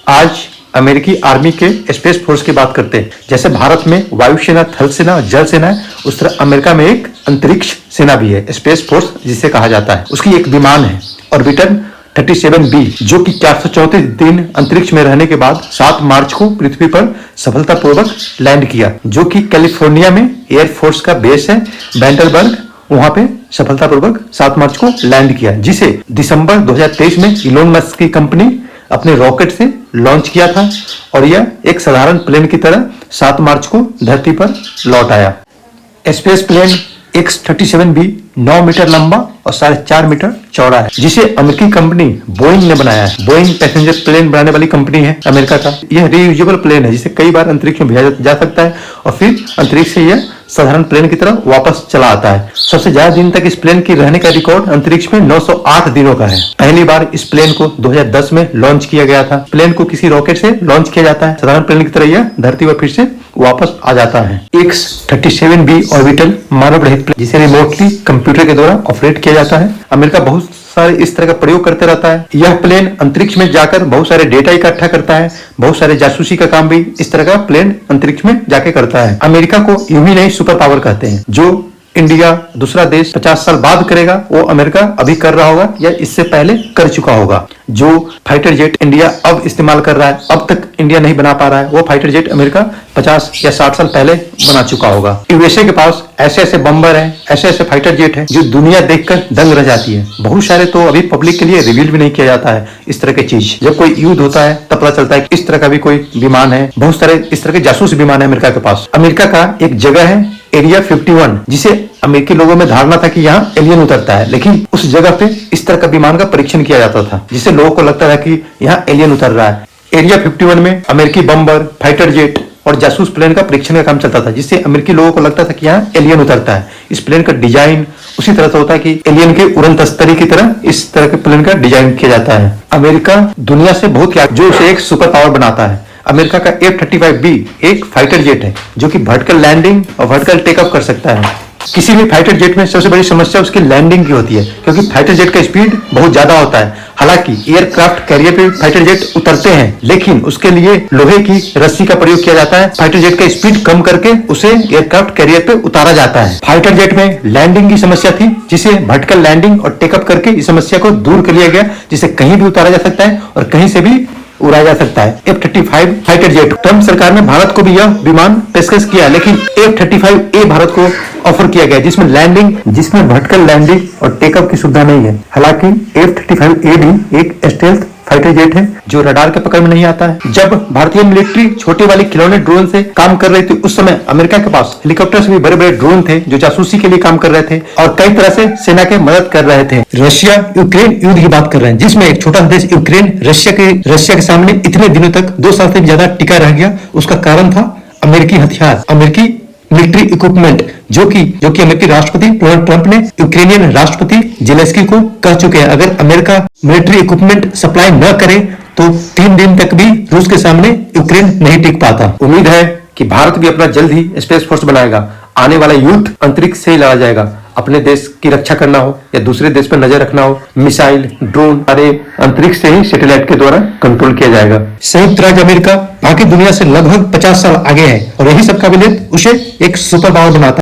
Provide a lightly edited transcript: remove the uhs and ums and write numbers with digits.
आज अमेरिकी आर्मी के स्पेस फोर्स की बात करते हैं। जैसे भारत में वायुसेना, थल सेना, जल सेना है, उस तरह अमेरिका में एक अंतरिक्ष सेना भी है, स्पेस फोर्स जिसे कहा जाता है। उसकी एक विमान है ऑर्बिटर 37B, जो कि 434 दिन अंतरिक्ष में रहने के बाद 7 मार्च को पृथ्वी पर सफलतापूर्वक लैंड किया, जो कि कैलिफोर्निया में एयरफोर्स का बेस है वेंडलबर्ग, वहां पे सफलतापूर्वक 7 मार्च को लैंड किया, जिसे दिसंबर 2023 में इलोन मस्क की कंपनी अपने रॉकेट से लॉन्च किया था और यह एक साधारण प्लेन की तरह 7 मार्च को धरती पर लौट आया। स्पेस प्लेन X-37B 9 मीटर लंबा और 4.5 मीटर चौड़ा है, जिसे अमेरिकी कंपनी बोइंग ने बनाया है। बोइंग पैसेंजर प्लेन बनाने वाली कंपनी है अमेरिका का। यह रीयूजेबल प्लेन है, जिसे कई बार अंतरिक्ष में भेजा जा सकता है और फिर अंतरिक्ष से यह साधारण प्लेन की तरह वापस चला आता है। सबसे ज्यादा दिन तक इस प्लेन की रहने का रिकॉर्ड अंतरिक्ष में 908 दिनों का है। पहली बार इस प्लेन को 2010 में लॉन्च किया गया था। प्लेन को किसी रॉकेट से लॉन्च किया जाता है, साधारण प्लेन की तरह यह धरती पर फिर से वापस आ जाता है। X-37B ऑर्बिटल मानव रहित प्लेन, जिसे रिमोटली कंप्यूटर के द्वारा ऑपरेट किया जाता है। अमेरिका बहुत सारे इस तरह का प्रयोग करते रहता है। यह प्लेन अंतरिक्ष में जाकर बहुत सारे डेटा इकट्ठा करता है, बहुत सारे जासूसी का काम भी इस तरह का प्लेन अंतरिक्ष में जाके करता है। अमेरिका को यूं ही नहीं सुपर पावर कहते हैं। जो इंडिया दूसरा देश 50 साल बाद करेगा, वो अमेरिका अभी कर रहा होगा या इससे पहले कर चुका होगा। जो फाइटर जेट इंडिया अब इस्तेमाल कर रहा है, अब तक इंडिया नहीं बना पा रहा है, वो फाइटर जेट अमेरिका 50 या 60 साल पहले बना चुका होगा। यूएसए के पास ऐसे ऐसे बम्बर हैं, ऐसे ऐसे फाइटर जेट हैं, जो दुनिया देखकर दंग रह जाती है। बहुत सारे तो अभी पब्लिक के लिए रिवील भी नहीं किया जाता है इस तरह की चीज। जब कोई युद्ध होता है तब पता चलता है कि इस तरह का भी कोई विमान है। बहुत सारे इस तरह के जासूस विमान है अमेरिका के पास। अमेरिका का एक जगह है एरिया 51, जिसे अमेरिकी लोगों में धारणा था कि यहाँ एलियन उतरता है, लेकिन उस जगह पे इस तरह का विमान का परीक्षण किया जाता था, जिससे लोगों को लगता था कि यहाँ एलियन उतर रहा है। एरिया 51 में अमेरिकी बम्बर, फाइटर जेट और जासूस प्लेन का परीक्षण का काम चलता था, जिससे अमेरिकी लोगों को लगता था कि यहाँ एलियन उतरता है। इस प्लेन का डिजाइन उसी तरह से होता है कि एलियन के उड़न तस्तरी की तरह इस तरह के प्लेन का डिजाइन किया जाता है। अमेरिका दुनिया से बहुत क्या, जो उसे एक सुपर पावर बनाता है। अमेरिका का F-35B एक फाइटर जेट है, जो कि वर्टिकल लैंडिंग और वर्टिकल टेकअप कर सकता है। किसी भी फाइटर जेट में सबसे बड़ी समस्या उसकी लैंडिंग की होती है, क्योंकि फाइटर जेट का स्पीड बहुत ज्यादा होता है। हालांकि एयरक्राफ्ट कैरियर पे फाइटर जेट उतरते हैं, लेकिन उसके लिए लोहे की रस्सी का प्रयोग किया जाता है। फाइटर जेट का स्पीड कम करके उसे एयरक्राफ्ट कैरियर पे उतारा जाता है। फाइटर जेट में लैंडिंग की समस्या थी, जिसे वर्टिकल लैंडिंग और टेकअप करके इस समस्या को दूर कर लिया गया, जिसे कहीं भी उतारा जा सकता है और कहीं से भी उड़ाया जा सकता है। F-35 फाइटर जेट, ट्रम्प सरकार ने भारत को भी यह विमान पेशकश किया, लेकिन F-35A भारत को ऑफर किया गया, जिसमें वर्टिकल लैंडिंग और टेकअप की सुविधा नहीं है। हालांकि F-35A भी एक स्टेल्थ फाइटर जेट है, जो रडार के पकड़ में नहीं आता है। जब भारतीय मिलिट्री छोटे वाले खिलौने ड्रोन से काम कर रही थी, उस समय अमेरिका के पास हेलीकॉप्टर से भी बड़े बड़े ड्रोन थे, जो जासूसी के लिए काम कर रहे थे और कई तरह से सेना के मदद कर रहे थे। रशिया यूक्रेन युद्ध की बात कर रहे हैं, जिसमें एक छोटा देश यूक्रेन रशिया के सामने इतने दिनों तक 2 साल से ज्यादा टिका रह गया। उसका कारण था अमेरिकी हथियार, अमेरिकी मिलिट्री इक्विपमेंट, जो कि अमेरिकी राष्ट्रपति डोनाल्ड ट्रंप ने यूक्रेनियन राष्ट्रपति जेलेंस्की को कह चुके हैं, अगर अमेरिका मिलिट्री इक्विपमेंट सप्लाई न करे तो 3 दिन तक भी रूस के सामने यूक्रेन नहीं टिक पाता। उम्मीद है कि भारत भी अपना जल्द ही स्पेस फोर्स बनाएगा। आने वाला युद्ध अंतरिक्ष से ही लड़ा जाएगा। अपने देश की रक्षा करना हो या दूसरे देश पर नजर रखना हो, मिसाइल, ड्रोन, अरे अंतरिक्ष से ही सैटेलाइट के द्वारा कंट्रोल किया जाएगा। संयुक्त राज्य अमेरिका बाकी दुनिया से लगभग 50 साल आगे है और यही सब काबिलियत उसे एक सुपर पावर बनाता है।